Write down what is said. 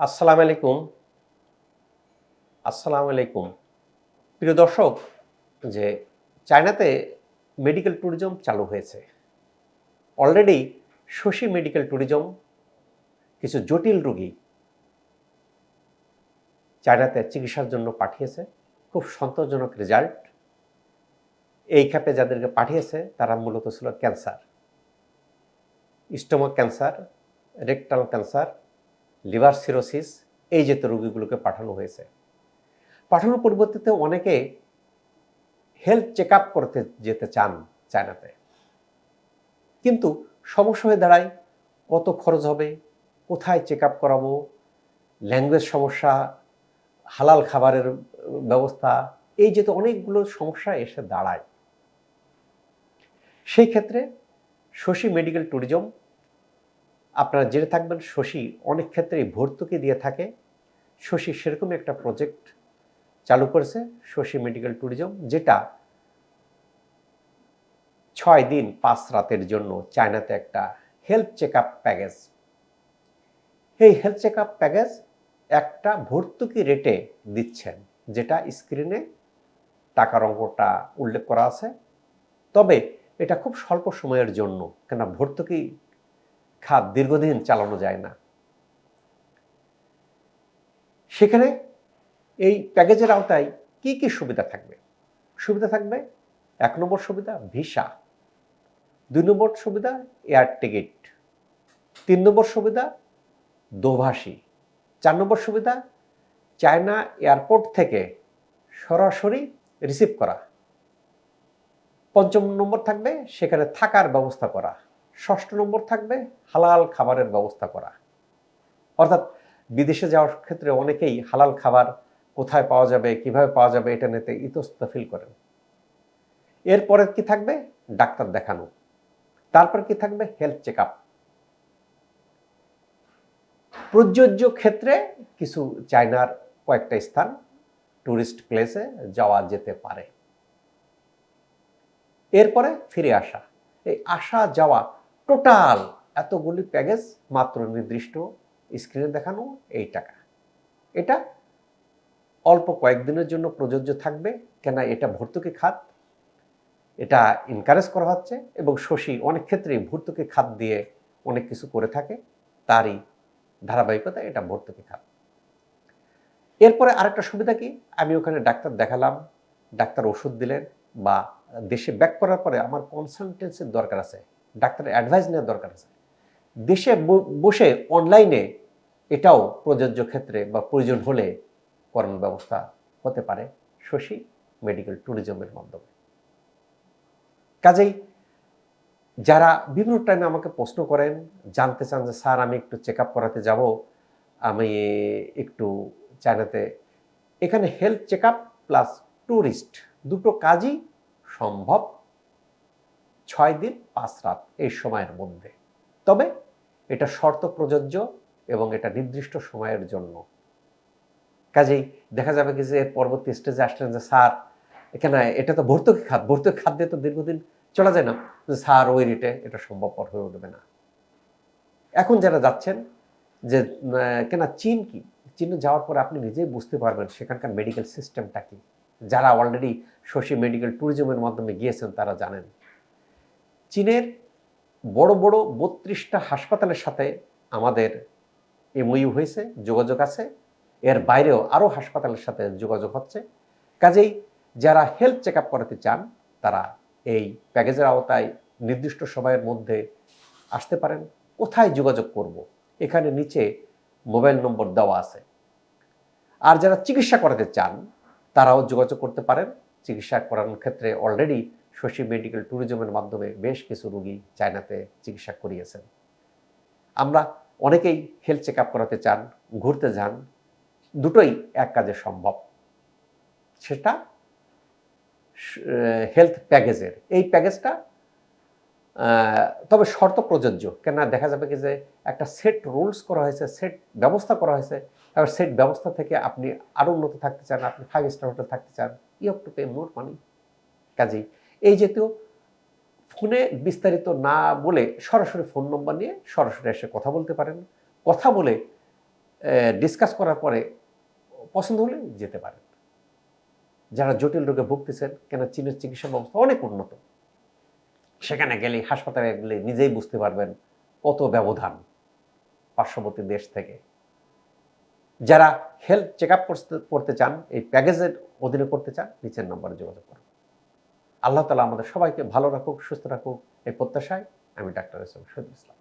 আসসালামু আলাইকুম। আসসালামু আলাইকুম। প্রিয় দর্শক, যে চায়নাতে মেডিকেল ট্যুরিজম চালু হয়েছে। অলরেডি শশী মেডিকেল ট্যুরিজম কিছু জটিল রোগী চায়নাতে চিকিৎসার জন্য পাঠিয়েছে। খুব সন্তোষজনক রেজাল্ট। এই ক্ষেপে যাদেরকে পাঠিয়েছে তারা মূলত ছিল cancer, stomach cancer, rectal cancer, liver cirrhosis, এই জাতীয় রোগীগুলোকে পাঠানো হয়েছে। পাঠানোর পরিবর্তে অনেকে হেলথ চেক আপ করতে যেতে চান চায়নাতে, কিন্তু সমস্যা হয়ে দাঁড়ায় কত খরচ হবে, কোথায় চেক আপ করাবো, ল্যাঙ্গুয়েজ সমস্যা, হালাল খাবারের ব্যবস্থা, এই যে তো অনেকগুলো সমস্যা এসে দাঁড়ায়। সেই ক্ষেত্রে শশী মেডিকেল ট্যুরিজম, আপনারা জেনে থাকবেন, শশী অনেক ক্ষেত্রেই ভর্তুকি দিয়ে থাকে। শশী সেরকমই একটা প্রজেক্ট চালু করেছে, শশী মেডিকেল ট্যুরিজম, যেটা 6 দিন 5 রাতের জন্য চায়নাতে একটা হেলথ চেক আপ প্যাকেজ। এই হেলথ চেক আপ প্যাকেজ একটা ভর্তুকি রেটে দিচ্ছেন, যেটা স্ক্রিনে টাকার অঙ্কটা উল্লেখ করা আছে। তবে এটা খুব স্বল্প সময়ের জন্য, কেন ভর্তুকি খাত দীর্ঘদিন চালানো যায় না। সেখানে এই প্যাকেজের আওতায় কি কি সুবিধা থাকবে? সুবিধা থাকবে, 1 নম্বর সুবিধা ভিসা, 2 নম্বর সুবিধা এয়ার টিকিট, 3 নম্বর সুবিধা দোভাষী, 4 নম্বর সুবিধা চায়না এয়ারপোর্ট থেকে সরাসরি রিসিভ করা, 5 নম্বর থাকবে সেখানে থাকার ব্যবস্থা করা, 6 নম্বর থাকবে হালাল খাবারের ব্যবস্থা করা। অর্থাৎ বিদেশে যাওয়ার ক্ষেত্রে অনেকেই হালাল খাবার কোথায় পাওয়া যাবে, কিভাবে পাওয়া যাবে, এটা নিতে ইতস্তত ফিল করেন। এরপরে কি থাকবে? ডাক্তার দেখানো। তারপর কি থাকবে? Health check up. প্রযোজ্য ক্ষেত্রে কিছু চায়নার কয়েকটা স্থান, টুরিস্ট প্লেসে যাওয়া যেতে পারে। এরপরে ফিরে আসা, এই আসা যাওয়া টোটাল এতগুলি প্যাকেজ মাত্র নির্দিষ্ট স্ক্রিনে দেখানো এই টাকা। এটা অল্প কয়েকদিনের জন্য প্রযোজ্য থাকবে, কেন এটা ভর্তুকি খাত, এটা এনকারেজ করা হচ্ছে, এবং শশী অনেক ক্ষেত্রেই ভর্তুকি খাত দিয়ে অনেক কিছু করে থাকে, তারই ধারাবাহিকতা এটা ভর্তুকি খাত। এরপরে আরেকটা সুবিধা কি, আমি ওখানে ডাক্তার দেখালাম, ডাক্তার ওষুধ দিলেন, বা দেশে ব্যাক করার পরে আমার কনসালটেন্সির দরকার আছে, ডাক্তারের অ্যাডভাইস নেওয়ার দরকার আছে, দেশে বসে অনলাইনে এটাও প্রযোজ্য ক্ষেত্রে বা প্রয়োজন হলে করানোর ব্যবস্থা হতে পারে শশী মেডিকেল ট্যুরিজমের মাধ্যমে। কাজেই যারা বিভিন্ন টাইমে আমাকে প্রশ্ন করেন, জানতে চান যে স্যার আমি একটু চেক আপ করাতে যাব, আমি একটু চায়নাতে, এখানে health check up plus tourist দুটো কাজই সম্ভব 6 দিন 5 রাত এই সময়ের মধ্যে। তবে এটা শর্ত প্রযোজ্য এবং এটা নির্দিষ্ট সময়ের জন্য। কাজেই দেখা যাবে কি যে এর পরবর্তী স্টেজে আসলেন যে স্যার এখানে এটা তো ভর্তুকি খাত, ভর্তুকি খাত দিয়ে তো দীর্ঘদিন চলা যায় না, স্যার ওই রেটে এটা সম্ভবপর হয়ে উঠবে না। এখন যারা যাচ্ছেন যে কেন চীন কি, চীনে যাওয়ার পরে আপনি নিজেই বুঝতে পারবেন সেখানকার মেডিকেল সিস্টেমটা কি। যারা অলরেডি শশী মেডিকেল ট্যুরিজমের মাধ্যমে গিয়েছেন তারা জানেন। চীনের বড় বড় 32টা হাসপাতালের সাথে আমাদের এমওইউ হয়েছে, যোগাযোগ আছে। এর বাইরেও আরও হাসপাতালের সাথে যোগাযোগ হচ্ছে। কাজেই যারা হেলথ চেক আপ করাতে চান তারা এই প্যাকেজের আওতায় নির্দিষ্ট সময়ের মধ্যে আসতে পারেন। কোথায় যোগাযোগ করব? এখানে নিচে মোবাইল নম্বর দেওয়া আছে। আর যারা চিকিৎসা করাতে চান তারাও যোগাযোগ করতে পারেন। চিকিৎসা করানোর ক্ষেত্রে অলরেডি শশী মেডিকেল ট্যুরিজমের মাধ্যমে বেশ কিছু রোগী চায়নাতে চিকিৎসা করিয়েছেন। আমরা অনেকেই হেলথ চেক আপ করাতে চান, ঘুরতে যান, দুটোই এক কাজে সম্ভব। সেটা হেলথ প্যাকেজের, এই প্যাকেজটা তবে শর্ত প্রযোজ্য, কেন দেখা যাবে কি যে একটা সেট রুলস করা হয়েছে, সেট ব্যবস্থা করা হয়েছে। এবার সেট ব্যবস্থা থেকে আপনি আরও উন্নত থাকতে চান, আপনি 5 স্টার হোটেল থাকতে চান, you have to pay more money. কাজেই এই জাতীয় ফোনে বিস্তারিত না বলে সরাসরি ফোন নম্বর নিয়ে সরাসরি এসে কথা বলতে পারেন। কথা বলে ডিসকাস করার পরে পছন্দ হলে যেতে পারেন। যারা জটিল রোগে ভুগতেছেন, কেন চীনের চিকিৎসা ব্যবস্থা অনেক উন্নত, সেখানে গেলে হাসপাতালে গেলে নিজেই বুঝতে পারবেন কত ব্যবধান পার্শ্ববর্তী দেশ থেকে। যারা হেলথ চেক আপ করতে চান, এই প্যাকেজের অধীনে করতে চান, নিচের নম্বরে যোগাযোগ করুন। আল্লাহ তাআলা আমাদের সবাইকে ভালো রাখুক, সুস্থ রাখুক, এই প্রত্যাশায় আমি doctor S M Shahidul Islam.